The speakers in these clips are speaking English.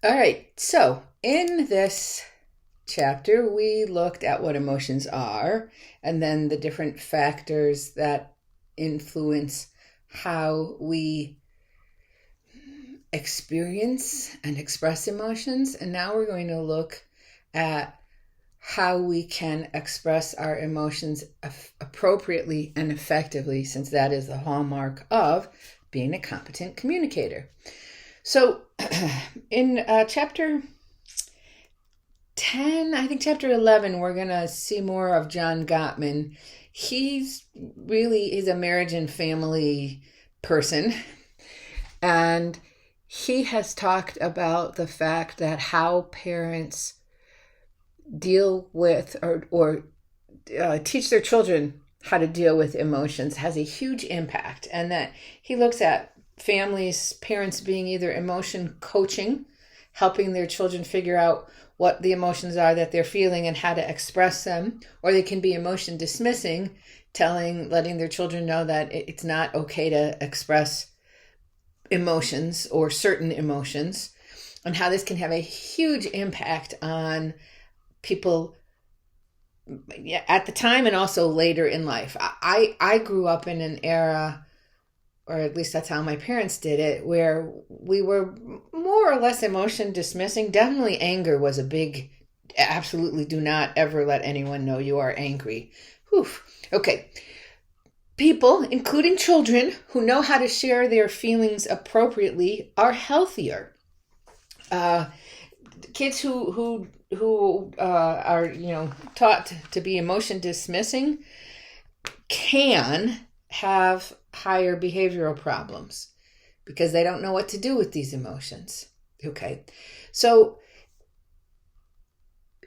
All right. So, in this chapter, we looked at what emotions are and then the different factors that influence how we experience and express emotions. And now we're going to look at how we can express our emotions appropriately and effectively, since that is the hallmark of being a competent communicator. So, in chapter 10, I think chapter 11, we're going to see more of John Gottman. He's a marriage and family person. And he has talked about the fact that how parents deal with or teach their children how to deal with emotions has a huge impact. And that he looks at parents being either emotion coaching, helping their children figure out what the emotions are that they're feeling and how to express them, or they can be emotion dismissing, letting their children know that it's not okay to express emotions or certain emotions, and how this can have a huge impact on people at the time and also later in life. I grew up in an era, or at least that's how my parents did it, where we were more or less emotion dismissing. Definitely anger was a big, absolutely do not ever let anyone know you are angry. Whew. Okay. People, including children, who know how to share their feelings appropriately are healthier. Kids who are taught to be emotion dismissing can have higher behavioral problems because they don't know what to do with these emotions. Okay, so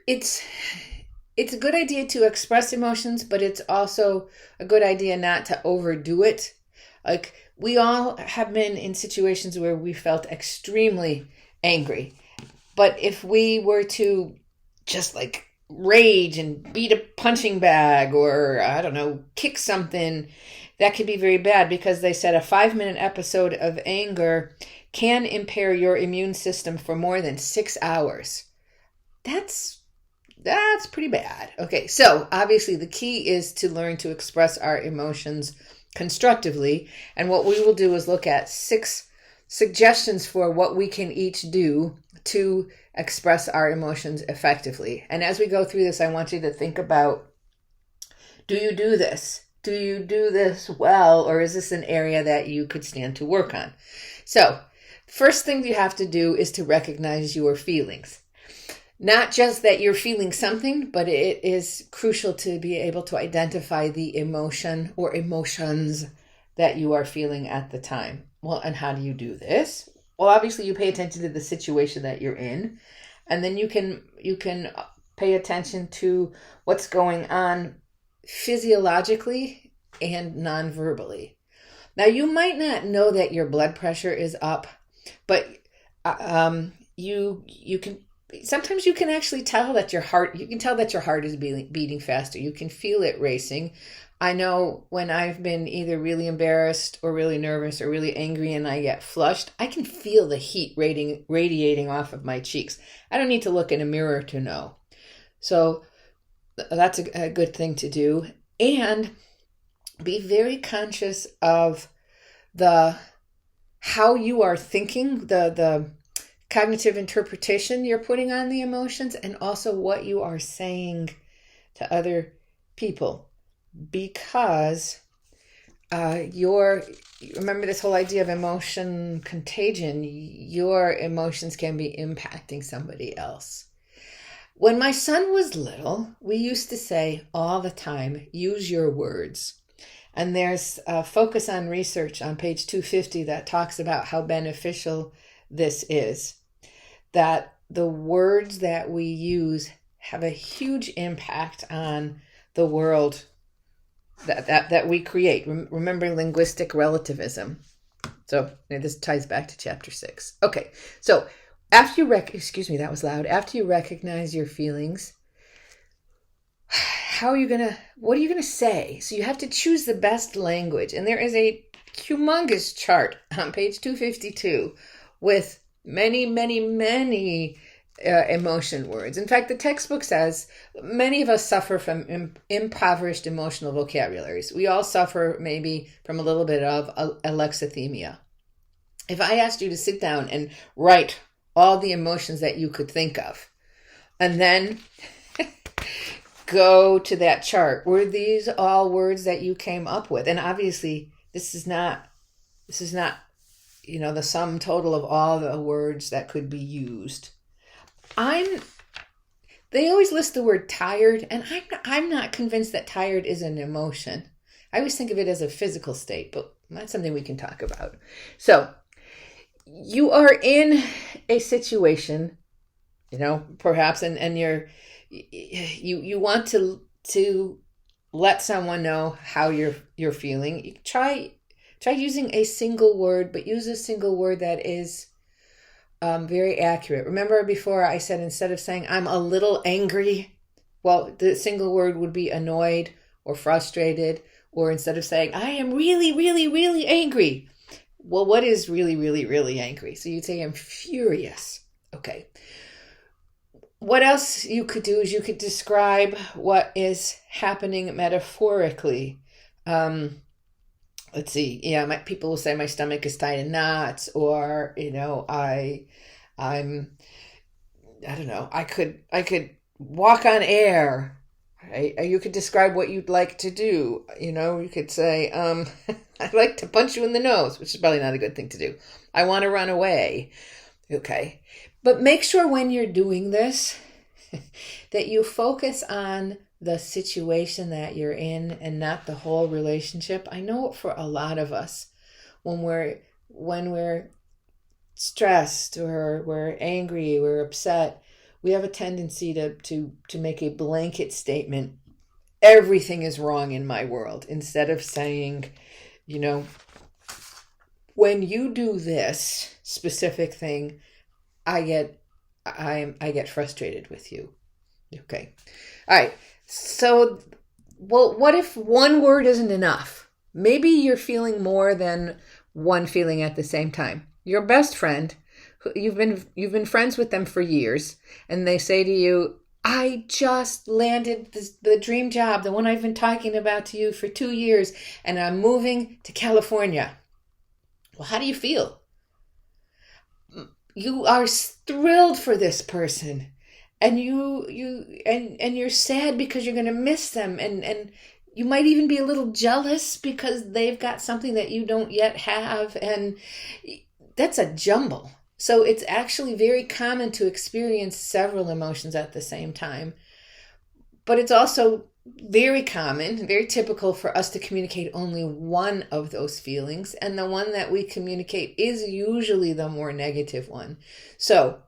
it's a good idea to express emotions, but it's also a good idea not to overdo it. Like, we all have been in situations where we felt extremely angry, but if we were to just like rage and beat a punching bag or, I don't know, kick something, that could be very bad, because they said a 5-minute episode of anger can impair your immune system for more than 6 hours. That's pretty bad. Okay, so obviously the key is to learn to express our emotions constructively. And what we will do is look at 6 suggestions for what we can each do to express our emotions effectively. And as we go through this, I want you to think about, do you do this? Do you do this well, or is this an area that you could stand to work on? So, first thing you have to do is to recognize your feelings. Not just that you're feeling something, but it is crucial to be able to identify the emotion or emotions that you are feeling at the time. Well, and how do you do this? Well, obviously you pay attention to the situation that you're in, and then you can pay attention to what's going on physiologically and non-verbally. Now, you might not know that your blood pressure is up, but you can sometimes you can actually tell that your heart is beating faster. You can feel it racing. I know when I've been either really embarrassed or really nervous or really angry and I get flushed, I can feel the heat radiating off of my cheeks. I don't need to look in a mirror to know. So that's a good thing to do. And be very conscious of how you are thinking, the cognitive interpretation you're putting on the emotions, and also what you are saying to other people. Because remember this whole idea of emotion contagion, your emotions can be impacting somebody else. When my son was little, we used to say all the time, use your words. And there's a focus on research on page 250 that talks about how beneficial this is. That the words that we use have a huge impact on the world that we create. Remember linguistic relativism. So this ties back to chapter 6. Okay, so after you that was loud. After you recognize your feelings, what are you gonna say? So you have to choose the best language, and there is a humongous chart on page 252 with Many, many, many emotion words. In fact, the textbook says many of us suffer from impoverished emotional vocabularies. We all suffer maybe from a little bit of alexithymia. If I asked you to sit down and write all the emotions that you could think of, and then go to that chart, were these all words that you came up with? And obviously, this is not, the sum total of all the words that could be used. They always list the word tired, and I'm not convinced that tired is an emotion. I always think of it as a physical state, but that's something we can talk about. So, you are in a situation, perhaps, and you want to let someone know how you're feeling. Try using a single word, but use a single word that is very accurate. Remember before I said instead of saying I'm a little angry, well, the single word would be annoyed or frustrated, or instead of saying I am really, really, really angry. Well, what is really, really, really angry? So you'd say I'm furious. Okay. What else you could do is you could describe what is happening metaphorically. Let's see. Yeah, people will say my stomach is tied in knots, or I don't know. I could walk on air. Right? You could describe what you'd like to do. You could say, I'd like to punch you in the nose, which is probably not a good thing to do. I want to run away. Okay. But make sure when you're doing this that you focus on the situation that you're in and not the whole relationship. I know for a lot of us, when we're stressed or we're angry, we're upset, we have a tendency to make a blanket statement. Everything is wrong in my world, instead of saying, when you do this specific thing, I get frustrated with you. Okay. All right. So, well, what if one word isn't enough? Maybe you're feeling more than one feeling at the same time. Your best friend, you've been friends with them for years, and they say to you, I just landed the dream job, the one I've been talking about to you for 2 years, and I'm moving to California. Well, how do you feel? You are thrilled for this person, and you're sad because you're going to miss them, and you might even be a little jealous because they've got something that you don't yet have, and that's a jumble. So it's actually very common to experience several emotions at the same time. But it's also very common, very typical for us to communicate only one of those feelings. And the one that we communicate is usually the more negative one. So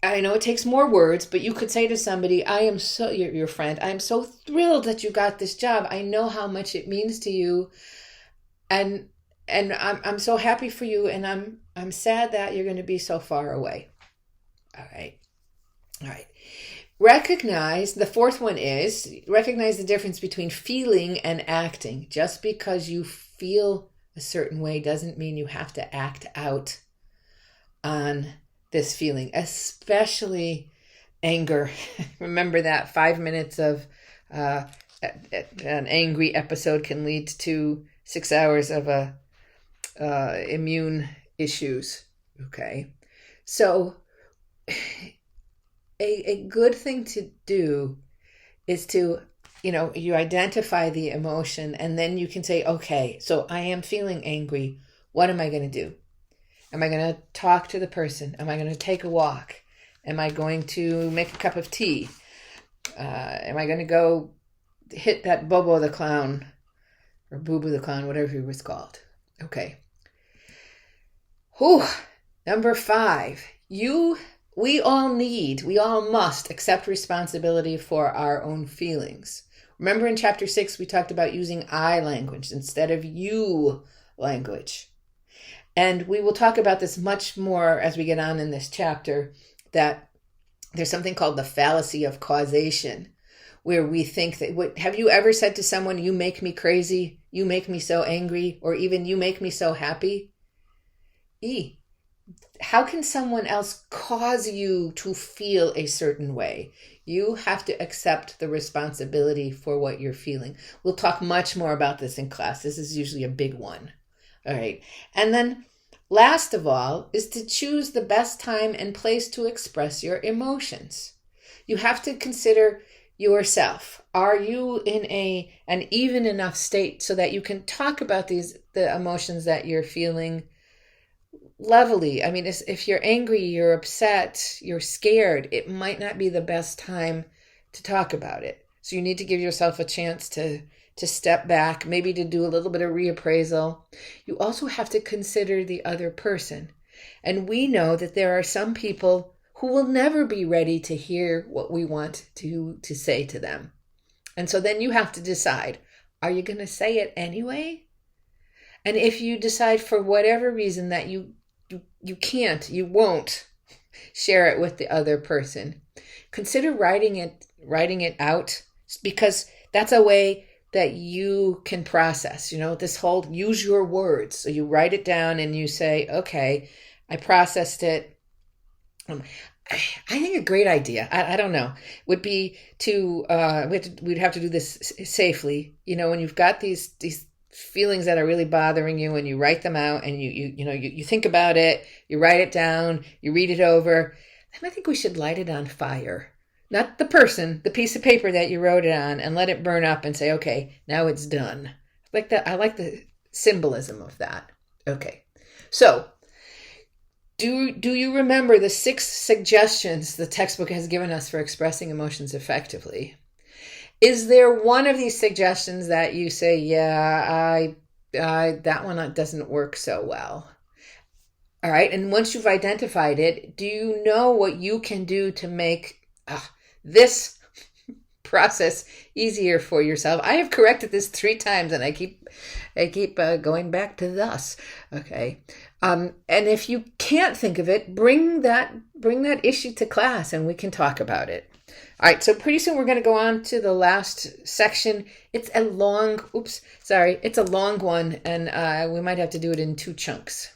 I know it takes more words, but you could say to somebody, your friend, I am so thrilled that you got this job. I know how much it means to you. And I'm so happy for you, and I'm sad that you're going to be so far away. All right. The fourth one is recognize the difference between feeling and acting. Just because you feel a certain way doesn't mean you have to act out on this feeling, especially anger. Remember that 5 minutes of an angry episode can lead to 6 hours of immune issues. Okay. So a good thing to do is to, you identify the emotion, and then you can say, okay, so I am feeling angry. What am I going to do? Am I going to talk to the person? Am I going to take a walk? Am I going to make a cup of tea? Am I going to go hit that Bobo the clown or Boo Boo the clown, whatever he was called? Okay. Number 5, we all must accept responsibility for our own feelings. Remember in chapter 6, we talked about using I language instead of you language. And we will talk about this much more as we get on in this chapter, that there's something called the fallacy of causation, where we think that, have you ever said to someone, you make me crazy, you make me so angry, or even you make me so happy? how can someone else cause you to feel a certain way? You have to accept the responsibility for what you're feeling. We'll talk much more about this in class. This is usually a big one. All right. And then last of all is to choose the best time and place to express your emotions. You have to consider yourself. Are you in an even enough state so that you can talk about the emotions that you're feeling levelly? I mean, if you're angry, you're upset, you're scared, it might not be the best time to talk about it. So you need to give yourself a chance to step back, maybe to do a little bit of reappraisal. You also have to consider the other person. And we know that there are some people who will never be ready to hear what we want to say to them. And so then you have to decide, are you going to say it anyway? And if you decide for whatever reason that you can't, you won't share it with the other person, consider writing it out, because that's a way that you can process, this whole use your words. So you write it down and you say, okay, I processed it. I think a great idea, I don't know, would be to, we'd have to do this safely. When you've got these feelings that are really bothering you and you write them out and you think about it, you write it down, you read it over, then I think we should light it on fire. Not the person, the piece of paper that you wrote it on, and let it burn up and say, okay, now it's done. Like that. I like the symbolism of that. Okay. So do you remember the 6 suggestions the textbook has given us for expressing emotions effectively? Is there one of these suggestions that you say, yeah, that one doesn't work so well? All right. And once you've identified it, do you know what you can do to make this process easier for yourself? I have corrected this 3 times and I keep going back to thus. Okay. And if you can't think of it, bring that issue to class and we can talk about it. All right, so pretty soon we're going to go on to the last section. It's a long one, and we might have to do it in 2 chunks.